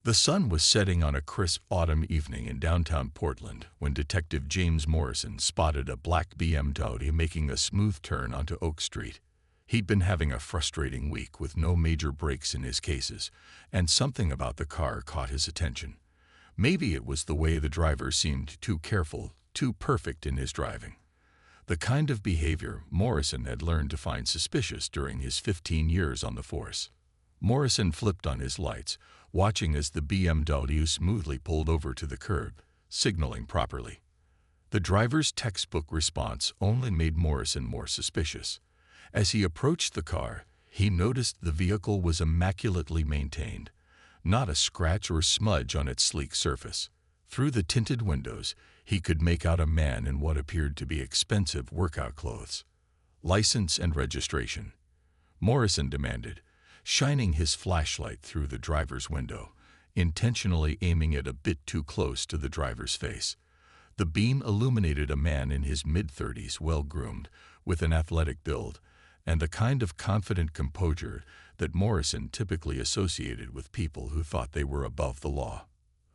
The sun was setting on a crisp autumn evening in downtown Portland when Detective James Morrison spotted a black BMW making a smooth turn onto Oak Street. He'd been having a frustrating week with no major breaks in his cases, and something about the car caught his attention. Maybe it was the way the driver seemed too careful, too perfect in his driving. The kind of behavior Morrison had learned to find suspicious during his 15 years on the force. Morrison flipped on his lights, watching as the BMW smoothly pulled over to the curb, signaling properly. The driver's textbook response only made Morrison more suspicious. As he approached the car, he noticed the vehicle was immaculately maintained, not a scratch or smudge on its sleek surface. Through the tinted windows, he could make out a man in what appeared to be expensive workout clothes. "License and registration," Morrison demanded, shining his flashlight through the driver's window, intentionally aiming it a bit too close to the driver's face. The beam illuminated a man in his mid-30s, well-groomed, with an athletic build, and the kind of confident composure that Morrison typically associated with people who thought they were above the law.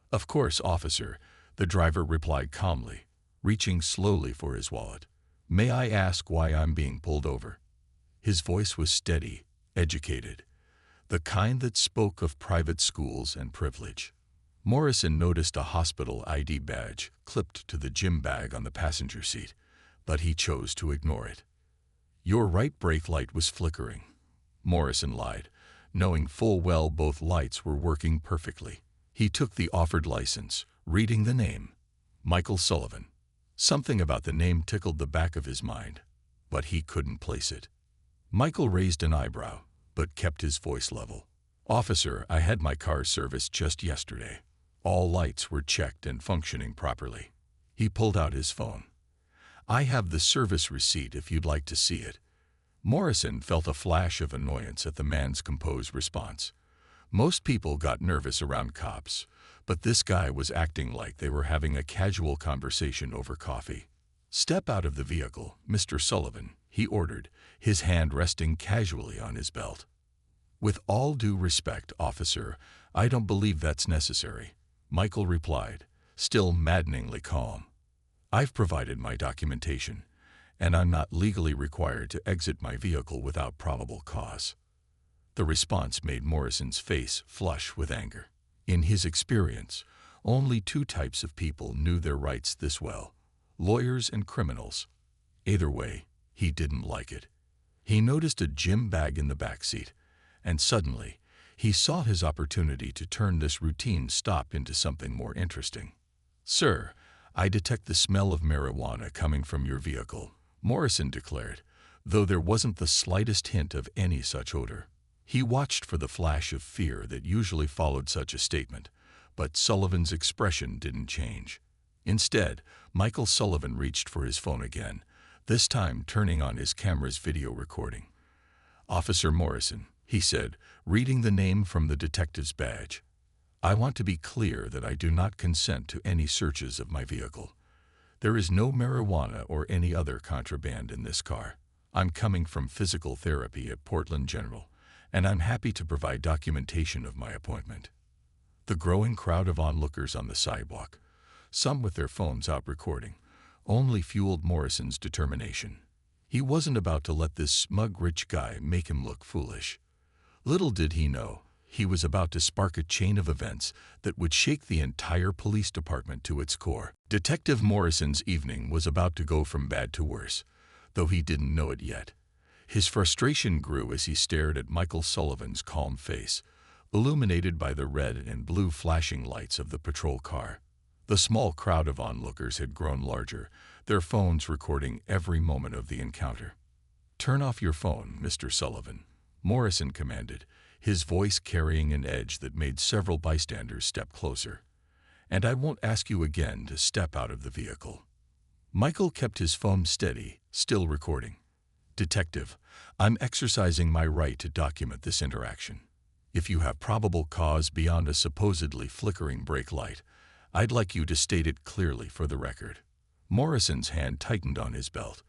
"Of course, officer," the driver replied calmly, reaching slowly for his wallet. "May I ask why I'm being pulled over?" His voice was steady, educated, the kind that spoke of private schools and privilege. Morrison noticed a hospital ID badge clipped to the gym bag on the passenger seat, but he chose to ignore it. "Your right brake light was flickering," Morrison lied, knowing full well both lights were working perfectly. He took the offered license, reading the name, Michael Sullivan. Something about the name tickled the back of his mind, but he couldn't place it. Michael raised an eyebrow, but kept his voice level. "Officer, I had my car serviced just yesterday. All lights were checked and functioning properly." He pulled out his phone. "I have the service receipt if you'd like to see it." Morrison felt a flash of annoyance at the man's composed response. Most people got nervous around cops, but this guy was acting like they were having a casual conversation over coffee. "Step out of the vehicle, Mr. Sullivan," he ordered, his hand resting casually on his belt. "With all due respect, officer, I don't believe that's necessary," Michael replied, still maddeningly calm. "I've provided my documentation, and I'm not legally required to exit my vehicle without probable cause." The response made Morrison's face flush with anger. In his experience, only two types of people knew their rights this well: lawyers and criminals. Either way, he didn't like it. He noticed a gym bag in the back seat, and suddenly, he saw his opportunity to turn this routine stop into something more interesting. "Sir, I detect the smell of marijuana coming from your vehicle," Morrison declared, though there wasn't the slightest hint of any such odor. He watched for the flash of fear that usually followed such a statement, but Sullivan's expression didn't change. Instead, Michael Sullivan reached for his phone again, this time turning on his camera's video recording. "Officer Morrison," he said, reading the name from the detective's badge. "I want to be clear that I do not consent to any searches of my vehicle. There is no marijuana or any other contraband in this car. I'm coming from physical therapy at Portland General, and I'm happy to provide documentation of my appointment." The growing crowd of onlookers on the sidewalk, some with their phones out recording, only fueled Morrison's determination. He wasn't about to let this smug rich guy make him look foolish. Little did he know, he was about to spark a chain of events that would shake the entire police department to its core. Detective Morrison's evening was about to go from bad to worse, though he didn't know it yet. His frustration grew as he stared at Michael Sullivan's calm face, illuminated by the red and blue flashing lights of the patrol car. The small crowd of onlookers had grown larger, their phones recording every moment of the encounter. "Turn off your phone, Mr. Sullivan," Morrison commanded, his voice carrying an edge that made several bystanders step closer. "And I won't ask you again to step out of the vehicle." Michael kept his phone steady, still recording. "Detective, I'm exercising my right to document this interaction. If you have probable cause beyond a supposedly flickering brake light, I'd like you to state it clearly for the record." Morrison's hand tightened on his belt.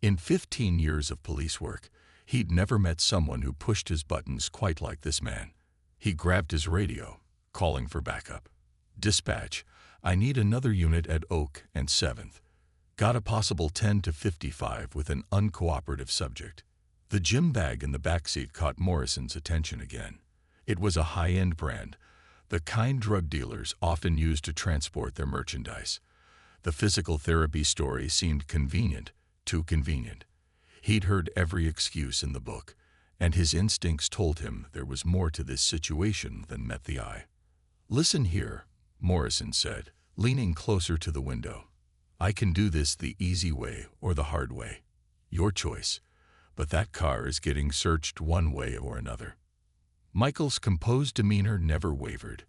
In 15 years of police work, he'd never met someone who pushed his buttons quite like this man. He grabbed his radio, calling for backup. Dispatch, I need another unit at Oak and 7th. Got a possible 10 to 55 with an uncooperative subject. The gym bag in the backseat caught Morrison's attention again. It was a high-end brand, the kind drug dealers often use to transport their merchandise. The physical therapy story seemed convenient, too convenient. He'd heard every excuse in the book, and his instincts told him there was more to this situation than met the eye. "Listen here," Morrison said, leaning closer to the window. "I can do this the easy way or the hard way. Your choice. But that car is getting searched one way or another." Michael's composed demeanor never wavered,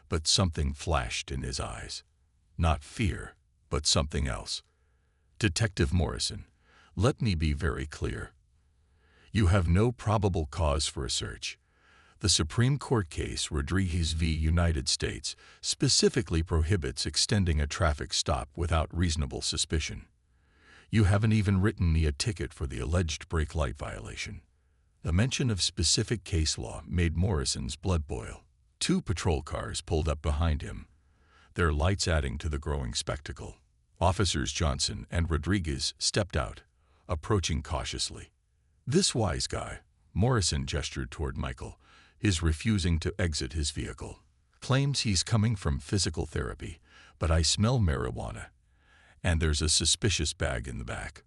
but something flashed in his eyes. Not fear, but something else. "Detective Morrison, let me be very clear. You have no probable cause for a search. The Supreme Court case Rodriguez v. United States specifically prohibits extending a traffic stop without reasonable suspicion. You haven't even written me a ticket for the alleged brake light violation." The mention of specific case law made Morrison's blood boil. 2 patrol cars pulled up behind him, their lights adding to the growing spectacle. Officers Johnson and Rodriguez stepped out, approaching cautiously. "This wise guy," Morrison gestured toward Michael, "is refusing to exit his vehicle. Claims he's coming from physical therapy, but I smell marijuana, and there's a suspicious bag in the back."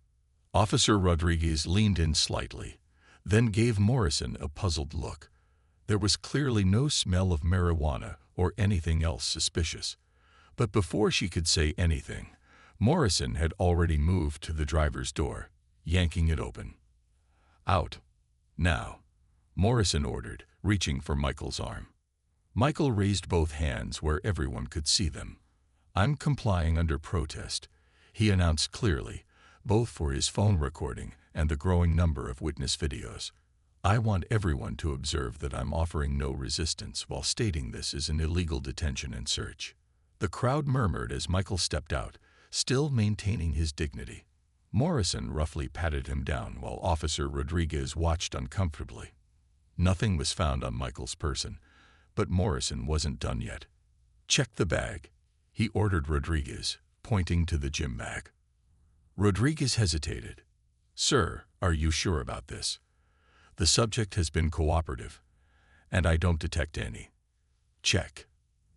Officer Rodriguez leaned in slightly, then gave Morrison a puzzled look. There was clearly no smell of marijuana or anything else suspicious. But before she could say anything, Morrison had already moved to the driver's door, yanking it open. "Out. Now," Morrison ordered, reaching for Michael's arm. Michael raised both hands where everyone could see them. "I'm complying under protest," he announced clearly, both for his phone recording and the growing number of witness videos. "I want everyone to observe that I'm offering no resistance while stating this is an illegal detention and search." The crowd murmured as Michael stepped out, still maintaining his dignity. Morrison roughly patted him down while Officer Rodriguez watched uncomfortably. Nothing was found on Michael's person, but Morrison wasn't done yet. "Check the bag," he ordered Rodriguez, pointing to the gym bag. Rodriguez hesitated. "Sir, are you sure about this? The subject has been cooperative, and I don't detect any." "Check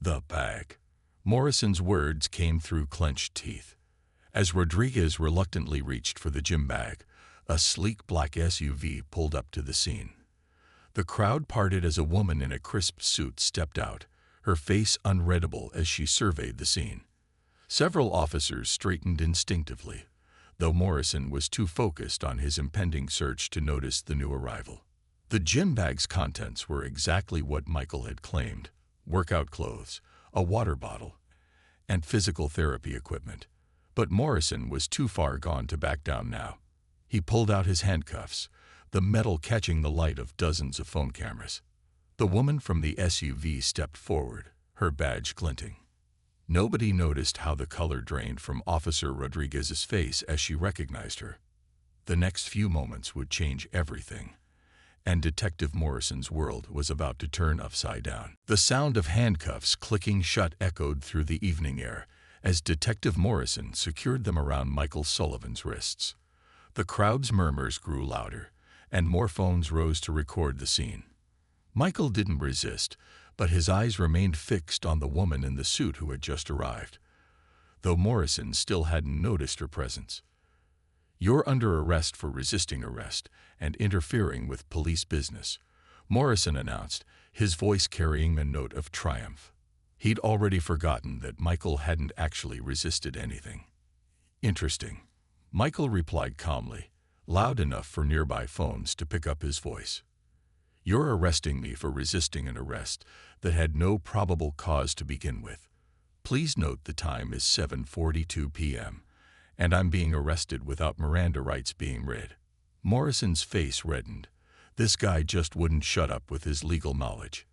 the bag." Morrison's words came through clenched teeth. As Rodriguez reluctantly reached for the gym bag, a sleek black SUV pulled up to the scene. The crowd parted as a woman in a crisp suit stepped out, her face unreadable as she surveyed the scene. Several officers straightened instinctively, though Morrison was too focused on his impending search to notice the new arrival. The gym bag's contents were exactly what Michael had claimed: workout clothes, a water bottle, and physical therapy equipment. But Morrison was too far gone to back down now. He pulled out his handcuffs, the metal catching the light of dozens of phone cameras. The woman from the SUV stepped forward, her badge glinting. Nobody noticed how the color drained from Officer Rodriguez's face as she recognized her. The next few moments would change everything, and Detective Morrison's world was about to turn upside down. The sound of handcuffs clicking shut echoed through the evening air as Detective Morrison secured them around Michael Sullivan's wrists. The crowd's murmurs grew louder, and more phones rose to record the scene. Michael didn't resist, but his eyes remained fixed on the woman in the suit who had just arrived, though Morrison still hadn't noticed her presence. "You're under arrest for resisting arrest and interfering with police business," Morrison announced, his voice carrying a note of triumph. He'd already forgotten that Michael hadn't actually resisted anything. "Interesting," Michael replied calmly, loud enough for nearby phones to pick up his voice. "You're arresting me for resisting an arrest that had no probable cause to begin with. Please note the time is 7:42 p.m., and I'm being arrested without Miranda rights being read." Morrison's face reddened. This guy just wouldn't shut up with his legal knowledge.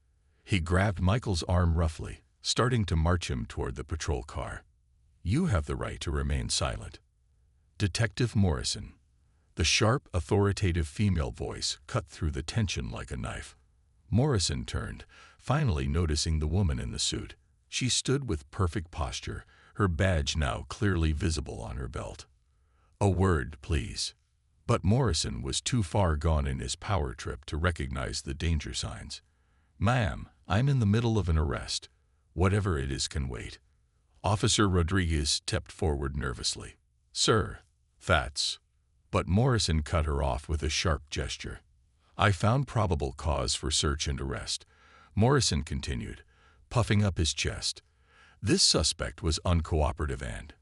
He grabbed Michael's arm roughly, starting to march him toward the patrol car. "You have the right to remain silent." Detective Morrison. The sharp, authoritative female voice cut through the tension like a knife. Morrison turned, finally noticing the woman in the suit. She stood with perfect posture, her badge now clearly visible on her belt. "A word, please." But Morrison was too far gone in his power trip to recognize the danger signs. "Ma'am, I'm in the middle of an arrest. Whatever it is can wait." Officer Rodriguez stepped forward nervously. "Sir, that's—" But Morrison cut her off with a sharp gesture. "I found probable cause for search and arrest," Morrison continued, puffing up his chest. "This suspect was uncooperative and—"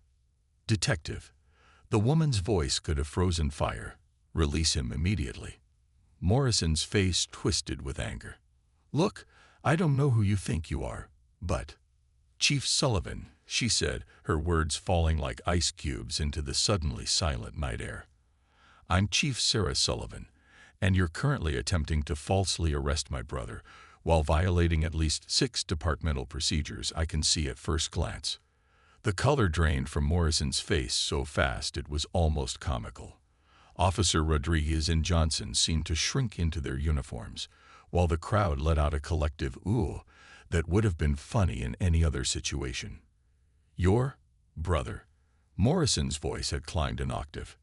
"Detective." The woman's voice could have frozen fire. "Release him immediately." Morrison's face twisted with anger. "Look, I don't know who you think you are, but—" "Chief Sullivan," she said, her words falling like ice cubes into the suddenly silent night air. "I'm Chief Sarah Sullivan, and you're currently attempting to falsely arrest my brother while violating at least 6 departmental procedures I can see at first glance." The color drained from Morrison's face so fast it was almost comical. Officer Rodriguez and Johnson seemed to shrink into their uniforms, while the crowd let out a collective "ooh" that would have been funny in any other situation. "Your brother?" Morrison's voice had climbed an octave.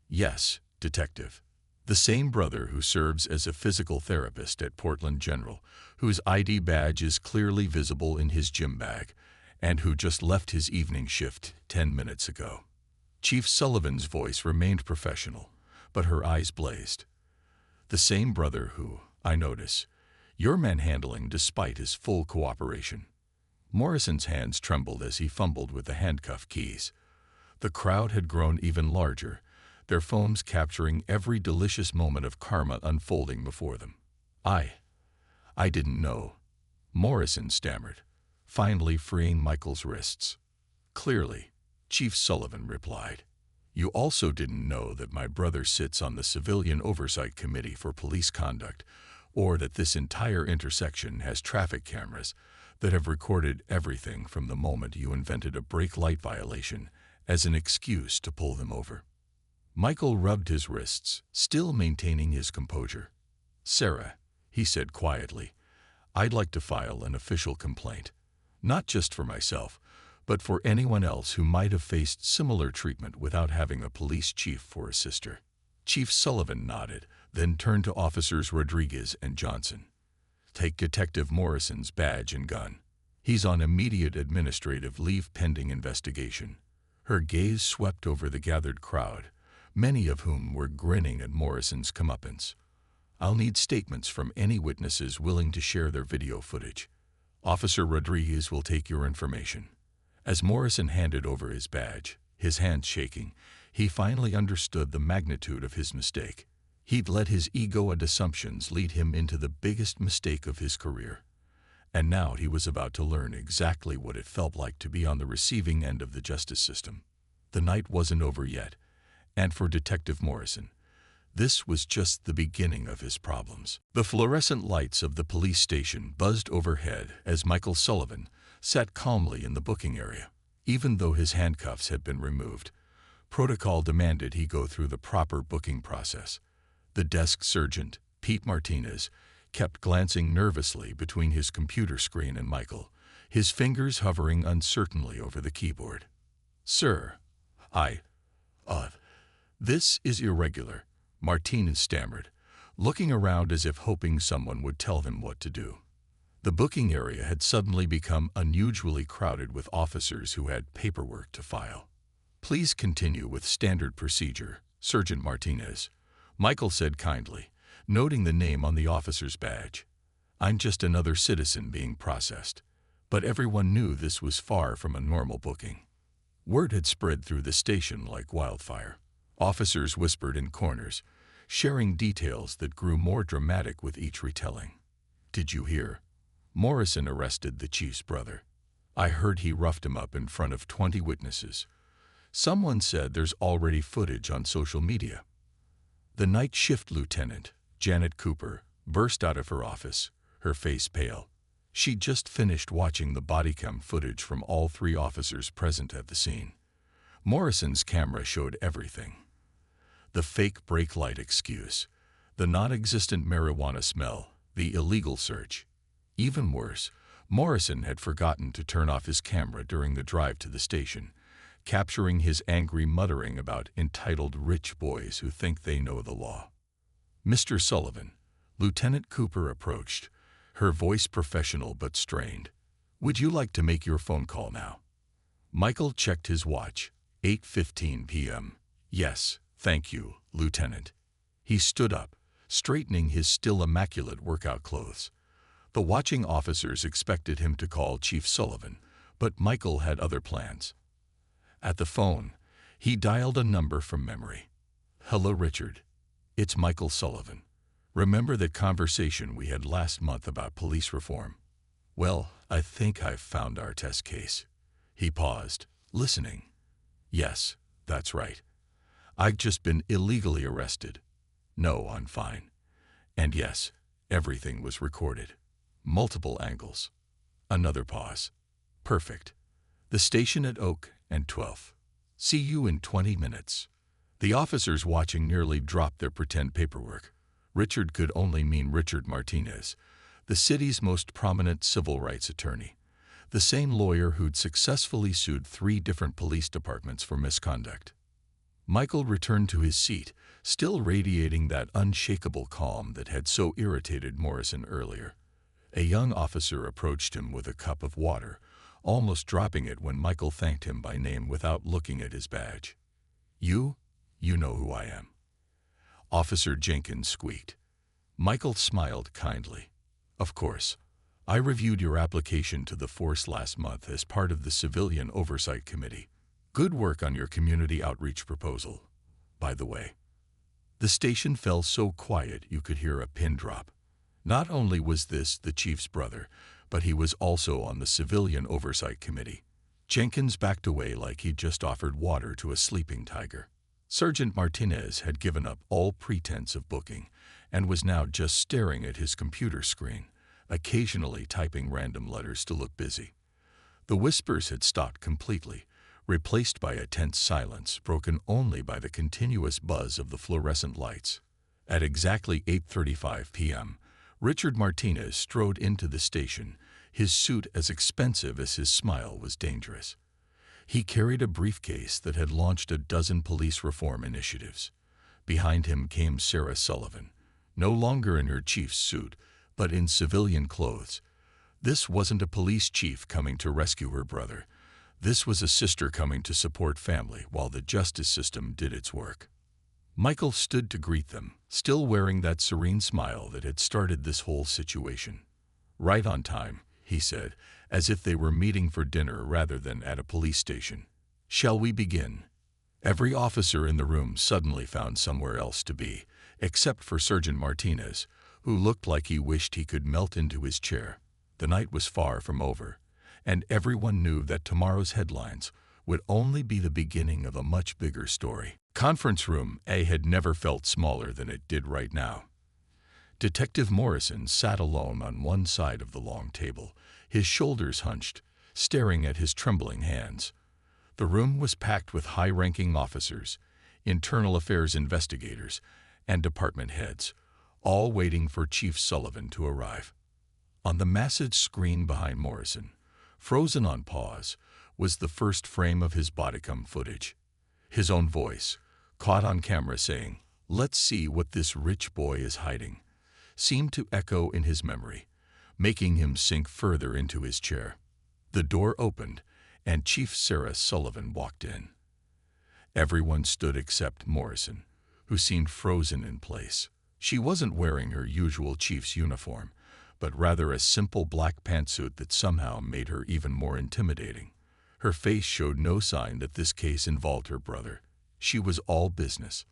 "Yes, Detective. The same brother who serves as a physical therapist at Portland General, whose ID badge is clearly visible in his gym bag, and who just left his evening shift 10 minutes ago." Chief Sullivan's voice remained professional, but her eyes blazed. "The same brother who, I notice, you're manhandling despite his full cooperation." Morrison's hands trembled as he fumbled with the handcuff keys. The crowd had grown even larger, their phones capturing every delicious moment of karma unfolding before them. I didn't know," Morrison stammered, finally freeing Michael's wrists. "Clearly," Chief Sullivan replied. "You also didn't know that my brother sits on the Civilian Oversight Committee for Police Conduct, or that this entire intersection has traffic cameras that have recorded everything from the moment you invented a brake light violation as an excuse to pull them over." Michael rubbed his wrists, still maintaining his composure. "Sarah," he said quietly, "I'd like to file an official complaint. Not just for myself, but for anyone else who might have faced similar treatment without having a police chief for a sister." Chief Sullivan nodded, then turned to Officers Rodriguez and Johnson. "Take Detective Morrison's badge and gun. He's on immediate administrative leave pending investigation." Her gaze swept over the gathered crowd, many of whom were grinning at Morrison's comeuppance. "I'll need statements from any witnesses willing to share their video footage. Officer Rodriguez will take your information." As Morrison handed over his badge, his hands shaking, he finally understood the magnitude of his mistake. He'd let his ego and assumptions lead him into the biggest mistake of his career. And now he was about to learn exactly what it felt like to be on the receiving end of the justice system. The night wasn't over yet, and for Detective Morrison, this was just the beginning of his problems. The fluorescent lights of the police station buzzed overhead as Michael Sullivan sat calmly in the booking area. Even though his handcuffs had been removed, protocol demanded he go through the proper booking process. The desk sergeant, Pete Martinez, kept glancing nervously between his computer screen and Michael, his fingers hovering uncertainly over the keyboard. "Sir, this is irregular," Martinez stammered, looking around as if hoping someone would tell him what to do. The booking area had suddenly become unusually crowded with officers who had paperwork to file. "Please continue with standard procedure, Sergeant Martinez," Michael said kindly, noting the name on the officer's badge. "I'm just another citizen being processed." But everyone knew this was far from a normal booking. Word had spread through the station like wildfire. Officers whispered in corners, sharing details that grew more dramatic with each retelling. "Did you hear? Morrison arrested the chief's brother. I heard he roughed him up in front of 20 witnesses. Someone said there's already footage on social media." The night shift lieutenant, Janet Cooper, burst out of her office, her face pale. She'd just finished watching the body cam footage from all 3 officers present at the scene. Morrison's camera showed everything. The fake brake light excuse, the non-existent marijuana smell, the illegal search. Even worse, Morrison had forgotten to turn off his camera during the drive to the station, capturing his angry muttering about entitled rich boys who think they know the law. "Mr. Sullivan," Lieutenant Cooper approached, her voice professional but strained. "Would you like to make your phone call now?" Michael checked his watch. 8:15 p.m. "Yes, thank you, Lieutenant." He stood up, straightening his still immaculate workout clothes. The watching officers expected him to call Chief Sullivan, but Michael had other plans. At the phone, he dialed a number from memory. "Hello, Richard. It's Michael Sullivan. Remember that conversation we had last month about police reform? Well, I think I've found our test case." He paused, listening. "Yes, that's right. I've just been illegally arrested. No, I'm fine. And yes, everything was recorded. Multiple angles." Another pause. "Perfect. The station at Oak and 12th. See you in 20 minutes. The officers watching nearly dropped their pretend paperwork. Richard could only mean Richard Martinez, the city's most prominent civil rights attorney, the same lawyer who'd successfully sued 3 different police departments for misconduct. Michael returned to his seat, still radiating that unshakable calm that had so irritated Morrison earlier. A young officer approached him with a cup of water, almost dropping it when Michael thanked him by name without looking at his badge. You know who I am." Officer Jenkins squeaked. Michael smiled kindly. "Of course. I reviewed your application to the force last month as part of the Civilian Oversight Committee. Good work on your community outreach proposal, by the way." The station fell so quiet you could hear a pin drop. Not only was this the chief's brother, but he was also on the Civilian Oversight Committee. Jenkins backed away like he'd just offered water to a sleeping tiger. Sergeant Martinez had given up all pretense of booking and was now just staring at his computer screen, occasionally typing random letters to look busy. The whispers had stopped completely, replaced by a tense silence broken only by the continuous buzz of the fluorescent lights. At exactly 8:35 p.m., Richard Martinez strode into the station, his suit as expensive as his smile was dangerous. He carried a briefcase that had launched a dozen police reform initiatives. Behind him came Sarah Sullivan, no longer in her chief's suit, but in civilian clothes. This wasn't a police chief coming to rescue her brother. This was a sister coming to support family while the justice system did its work. Michael stood to greet them, still wearing that serene smile that had started this whole situation. "Right on time," he said, as if they were meeting for dinner rather than at a police station. "Shall we begin?" Every officer in the room suddenly found somewhere else to be, except for Sergeant Martinez, who looked like he wished he could melt into his chair. The night was far from over, and everyone knew that tomorrow's headlines would only be the beginning of a much bigger story. Conference Room A had never felt smaller than it did right now. Detective Morrison sat alone on one side of the long table, his shoulders hunched, staring at his trembling hands. The room was packed with high-ranking officers, internal affairs investigators, and department heads, all waiting for Chief Sullivan to arrive. On the massive screen behind Morrison, frozen on pause, was the first frame of his bodycam footage. His own voice, caught on camera saying, "Let's see what this rich boy is hiding," seemed to echo in his memory, making him sink further into his chair. The door opened, and Chief Sarah Sullivan walked in. Everyone stood except Morrison, who seemed frozen in place. She wasn't wearing her usual chief's uniform, but rather a simple black pantsuit that somehow made her even more intimidating. Her face showed no sign that this case involved her brother. She was all business.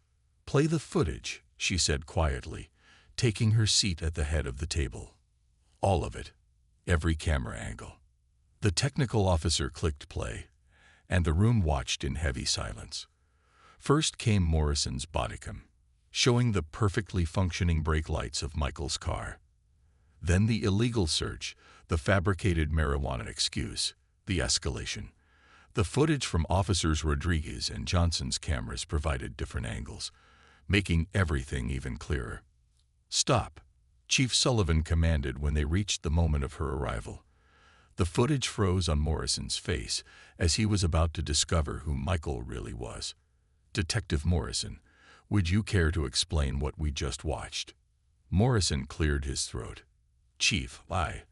"Play the footage," she said quietly, taking her seat at the head of the table. "All of it. Every camera angle." The technical officer clicked play, and the room watched in heavy silence. First came Morrison's bodycam, showing the perfectly functioning brake lights of Michael's car. Then the illegal search, the fabricated marijuana excuse, the escalation. The footage from Officers Rodriguez and Johnson's cameras provided different angles, making everything even clearer. "Stop," Chief Sullivan commanded when they reached the moment of her arrival. The footage froze on Morrison's face as he was about to discover who Michael really was. "Detective Morrison, would you care to explain what we just watched?" Morrison cleared his throat. "Chief, I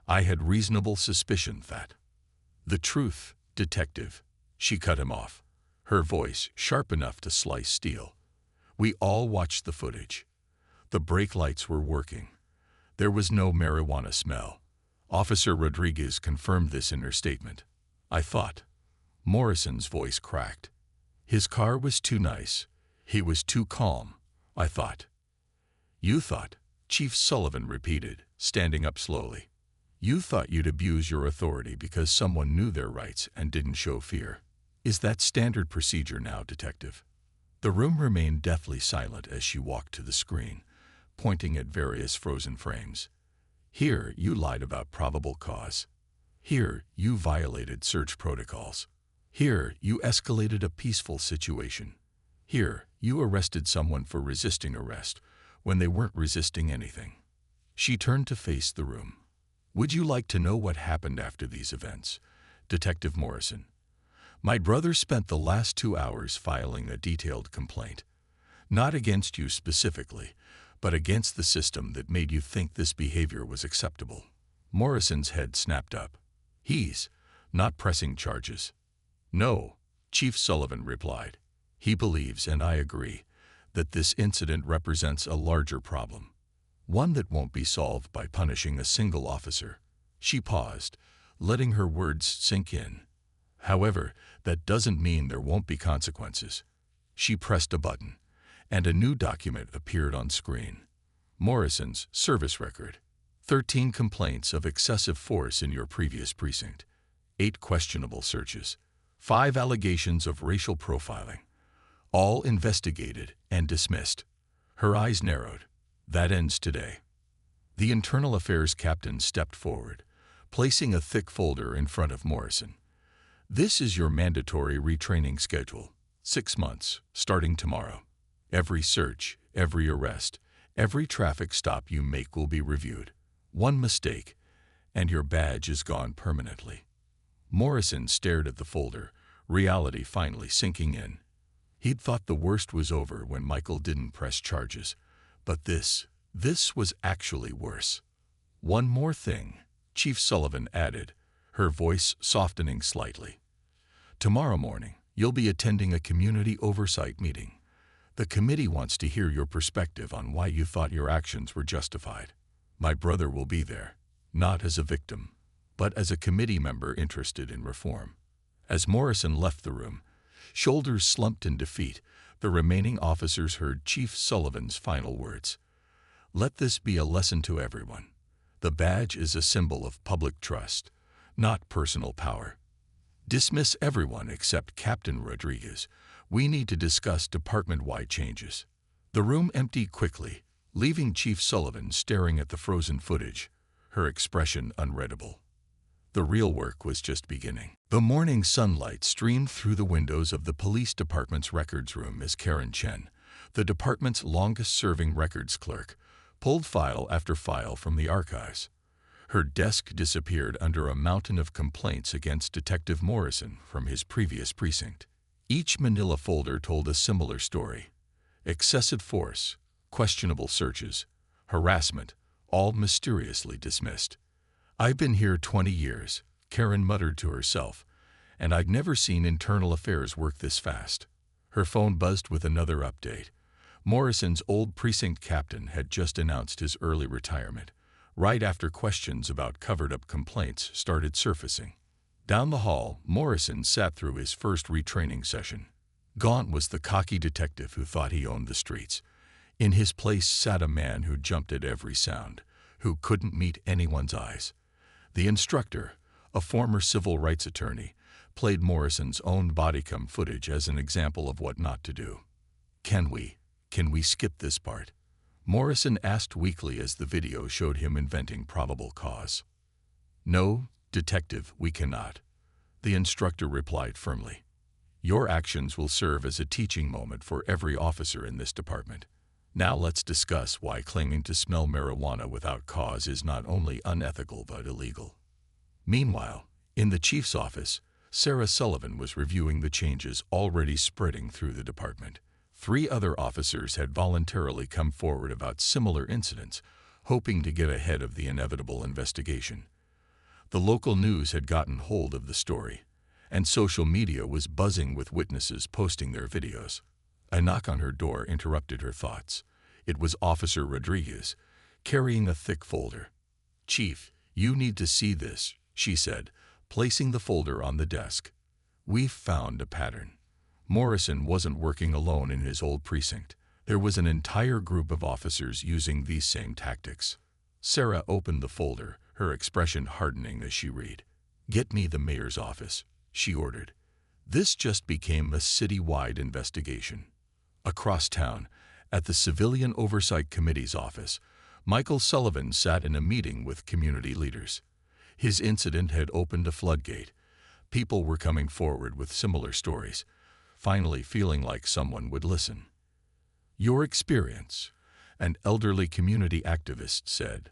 had reasonable suspicion that—" "The truth, Detective," she cut him off, her voice sharp enough to slice steel. "We all watched the footage. The brake lights were working. There was no marijuana smell. Officer Rodriguez confirmed this in her statement. I thought—" Morrison's voice cracked. "His car was too nice. He was too calm. I thought—" "You thought," Chief Sullivan repeated, standing up slowly. "You thought you'd abuse your authority because someone knew their rights and didn't show fear. Is that standard procedure now, Detective?" The room remained deathly silent as she walked to the screen, pointing at various frozen frames. "Here, you lied about probable cause. Here, you violated search protocols. Here, you escalated a peaceful situation. Here, you arrested someone for resisting arrest when they weren't resisting anything." She turned to face the room. "Would you like to know what happened after these events, Detective Morrison? My brother spent the last 2 hours filing a detailed complaint. Not against you specifically, but against the system that made you think this behavior was acceptable." Morrison's head snapped up. "He's not pressing charges." "No," Chief Sullivan replied. "He believes, and I agree, that this incident represents a larger problem. One that won't be solved by punishing a single officer." She paused, letting her words sink in. "However, that doesn't mean there won't be consequences." She pressed a button, and a new document appeared on screen. Morrison's service record. 13 complaints of excessive force in your previous precinct. 8 questionable searches. 5 allegations of racial profiling. All investigated and dismissed. Her eyes narrowed. "That ends today." The Internal Affairs captain stepped forward, placing a thick folder in front of Morrison. "This is your mandatory retraining schedule. 6 months, starting tomorrow. Every search, every arrest, every traffic stop you make will be reviewed. One mistake, and your badge is gone permanently." Morrison stared at the folder, reality finally sinking in. He'd thought the worst was over when Michael didn't press charges, but this was actually worse. "One more thing," Chief Sullivan added, her voice softening slightly. "Tomorrow morning, you'll be attending a community oversight meeting. The committee wants to hear your perspective on why you thought your actions were justified. My brother will be there, not as a victim, but as a committee member interested in reform." As Morrison left the room, shoulders slumped in defeat, the remaining officers heard Chief Sullivan's final words. "Let this be a lesson to everyone. The badge is a symbol of public trust, not personal power. Dismiss everyone except Captain Rodriguez. We need to discuss department-wide changes." The room emptied quickly, leaving Chief Sullivan staring at the frozen footage, her expression unreadable. The real work was just beginning. The morning sunlight streamed through the windows of the police department's records room as Karen Chen, the department's longest-serving records clerk, pulled file after file from the archives. Her desk disappeared under a mountain of complaints against Detective Morrison from his previous precinct. Each manila folder told a similar story. Excessive force, questionable searches, harassment, all mysteriously dismissed. "I've been here 20 years, Karen muttered to herself, "and I've never seen Internal Affairs work this fast." Her phone buzzed with another update. Morrison's old precinct captain had just announced his early retirement, right after questions about covered-up complaints started surfacing. Down the hall, Morrison sat through his first retraining session. Gaunt was the cocky detective who thought he owned the streets. In his place sat a man who jumped at every sound, who couldn't meet anyone's eyes. The instructor, a former civil rights attorney, played Morrison's own body cam footage as an example of what not to do. Can we skip this part?" Morrison asked weakly as the video showed him inventing probable cause. "No, Detective, we cannot," the instructor replied firmly. "Your actions will serve as a teaching moment for every officer in this department. Now let's discuss why claiming to smell marijuana without cause is not only unethical but illegal. Meanwhile, in the chief's office, Sarah Sullivan was reviewing the changes already spreading through the department. 3 other officers had voluntarily come forward about similar incidents, hoping to get ahead of the inevitable investigation. The local news had gotten hold of the story, and social media was buzzing with witnesses posting their videos. A knock on her door interrupted her thoughts. It was Officer Rodriguez, carrying a thick folder. "Chief, you need to see this," she said, placing the folder on the desk. "We've found a pattern." Morrison wasn't working alone in his old precinct. There was an entire group of officers using these same tactics. Sarah opened the folder, her expression hardening as she read. "Get me the mayor's office," she ordered. This just became a city-wide investigation. Across town, at the Civilian Oversight Committee's office, Michael Sullivan sat in a meeting with community leaders. His incident had opened a floodgate. People were coming forward with similar stories, finally feeling like someone would listen. "Your experience," an elderly community activist said,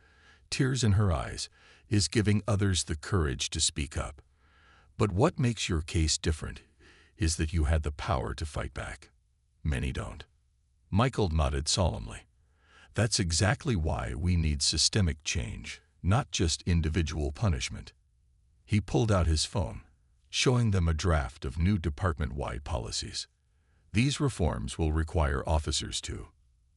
tears in her eyes, "is giving others the courage to speak up. But what makes your case different is that you had the power to fight back. Many don't." Michael nodded solemnly. "That's exactly why we need systemic change, not just individual punishment." He pulled out his phone, showing them a draft of new department-wide policies. These reforms will require officers to.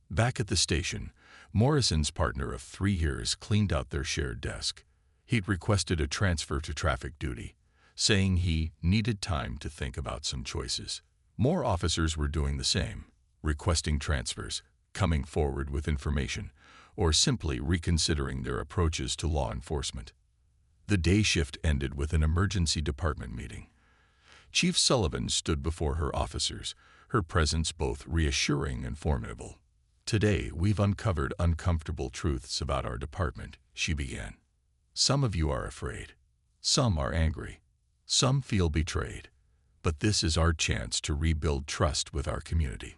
Back at the station, Morrison's partner of 3 years cleaned out their shared desk. He'd requested a transfer to traffic duty, saying he needed time to think about some choices. More officers were doing the same, requesting transfers, coming forward with information, or simply reconsidering their approaches to law enforcement. The day shift ended with an emergency department meeting. Chief Sullivan stood before her officers, her presence both reassuring and formidable. "Today, we've uncovered uncomfortable truths about our department," she began. "Some of you are afraid. Some are angry. Some feel betrayed. But this is our chance to rebuild trust with our community."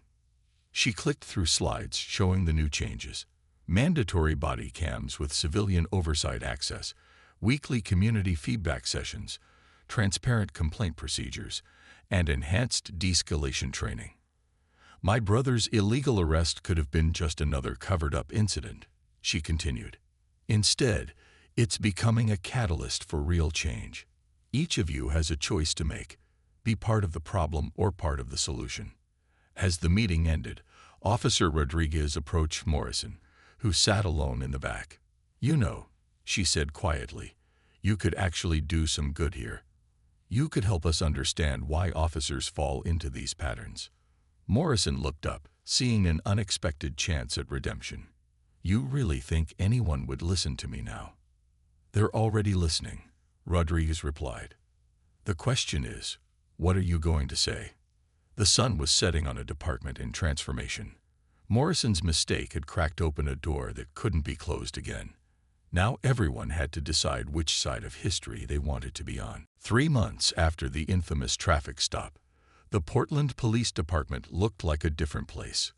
She clicked through slides showing the new changes: mandatory body cams with civilian oversight access, weekly community feedback sessions, transparent complaint procedures, and enhanced de-escalation training. "My brother's illegal arrest could have been just another covered-up incident," she continued. "Instead, it's becoming a catalyst for real change. Each of you has a choice to make: be part of the problem or part of the solution." As the meeting ended, Officer Rodriguez approached Morrison, who sat alone in the back. "You know," she said quietly, "you could actually do some good here. You could help us understand why officers fall into these patterns." Morrison looked up, seeing an unexpected chance at redemption. "You really think anyone would listen to me now?" "They're already listening," Rodriguez replied. "The question is, what are you going to say?" The sun was setting on a department in transformation. Morrison's mistake had cracked open a door that couldn't be closed again. Now everyone had to decide which side of history they wanted to be on. 3 months after the infamous traffic stop, the Portland Police Department looked like a different place.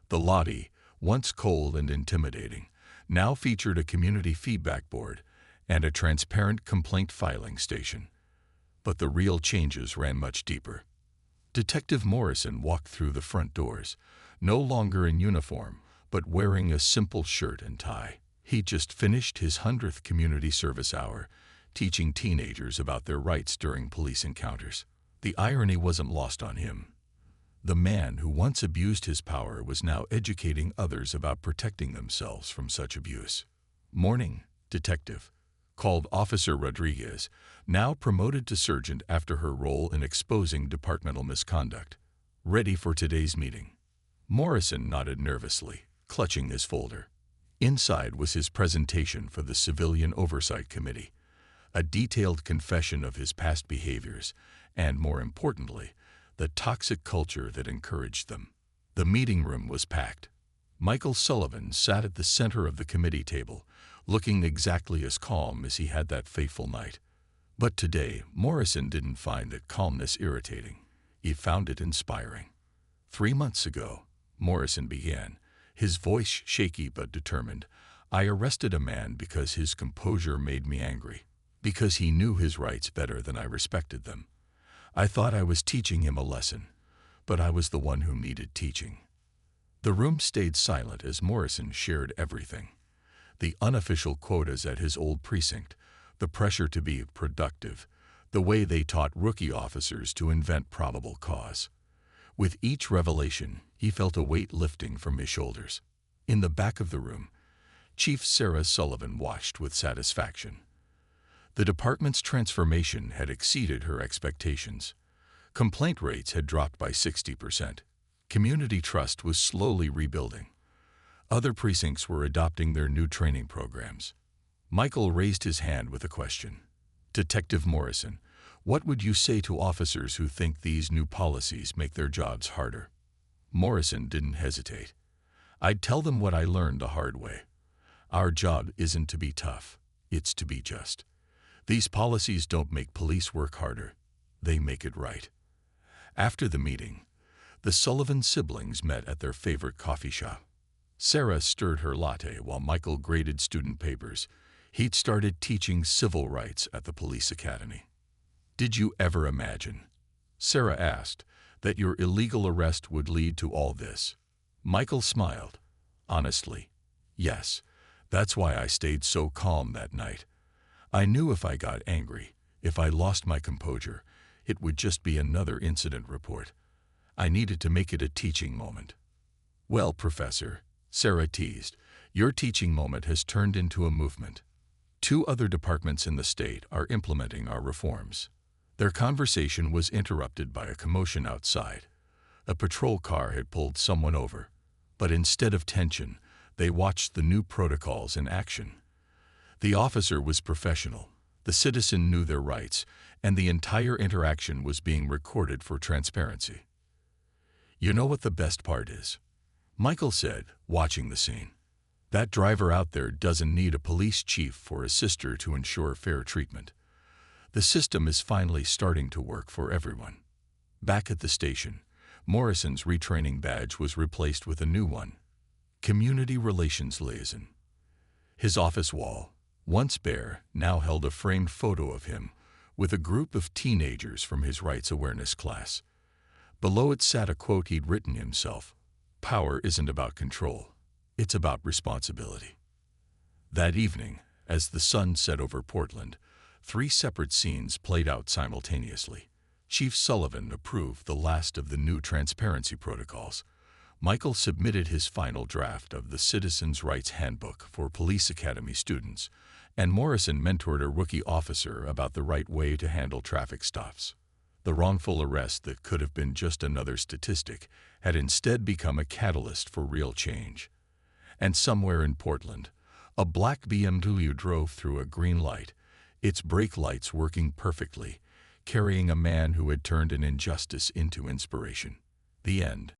The lobby, once cold and intimidating, now featured a community feedback board and a transparent complaint filing station. But the real changes ran much deeper. Detective Morrison walked through the front doors, no longer in uniform, but wearing a simple shirt and tie. He'd just finished his 100th community service hour, teaching teenagers about their rights during police encounters. The irony wasn't lost on him. The man who once abused his power was now educating others about protecting themselves from such abuse. "Morning, Detective," called Officer Rodriguez, now promoted to sergeant after her role in exposing departmental misconduct. "Ready for today's meeting?" Morrison nodded nervously, clutching his folder. Inside was his presentation for the Civilian Oversight Committee, a detailed confession of his past behaviors, and, more importantly, the toxic culture that encouraged them. The meeting room was packed. Michael Sullivan sat at the center of the committee table, looking exactly as calm as he had that fateful night. But today, Morrison didn't find that calmness irritating. He found it inspiring. 3 months ago, Morrison began, his voice shaky but determined. "I arrested a man because his composure made me angry, because he knew his rights better than I respected them. I thought I was teaching him a lesson, but I was the one who needed teaching." The room stayed silent as Morrison shared everything. The unofficial quotas at his old precinct, the pressure to be productive, the way they taught rookie officers to invent probable cause. With each revelation, he felt a weight lifting from his shoulders. In the back of the room, Chief Sarah Sullivan watched with satisfaction. The department's transformation had exceeded her expectations. Complaint rates had dropped by 60%. Community trust was slowly rebuilding. Other precincts were adopting their new training programs. Michael raised his hand with a question. "Detective Morrison, what would you say to officers who think these new policies make their jobs harder?" Morrison didn't hesitate. "I'd tell them what I learned the hard way. Our job isn't to be tough, it's to be just. These policies don't make police work harder, they make it right." After the meeting, the Sullivan siblings met at their favorite coffee shop. Sarah stirred her latte while Michael graded student papers. He'd started teaching civil rights at the police academy. "Did you ever imagine," Sarah asked, "that your illegal arrest would lead to all this?" Michael smiled. "Honestly, yes. That's why I stayed so calm that night. I knew if I got angry, if I lost my composure, it would just be another incident report. I needed to make it a teaching moment." "Well, Professor," Sarah teased, "your teaching moment has turned into a movement. 2 other departments in the state are implementing our reforms." Their conversation was interrupted by a commotion outside. A patrol car had pulled someone over, but instead of tension, they watched the new protocols in action. The officer was professional, the citizen knew their rights, and the entire interaction was being recorded for transparency. "You know what the best part is?" Michael said, watching the scene. "That driver out there doesn't need a police chief for his sister to ensure fair treatment. The system is finally starting to work for everyone." Back at the station, Morrison's retraining badge was replaced with a new one: Community Relations Liaison. His office wall, once bare, now held a framed photo of him with a group of teenagers from his rights awareness class. Below it sat a quote he'd written himself: "Power isn't about control, it's about responsibility." That evening, as the sun set over Portland, 3 separate scenes played out simultaneously. Chief Sullivan approved the last of the new transparency protocols. Michael submitted his final draft of the Citizens' Rights Handbook for Police Academy students, and Morrison mentored a rookie officer about the right way to handle traffic stops. The wrongful arrest that could have been just another statistic had instead become a catalyst for real change. And somewhere in Portland, a black BMW drove through a green light, its brake lights working perfectly, carrying a man who had turned an injustice into inspiration. The end.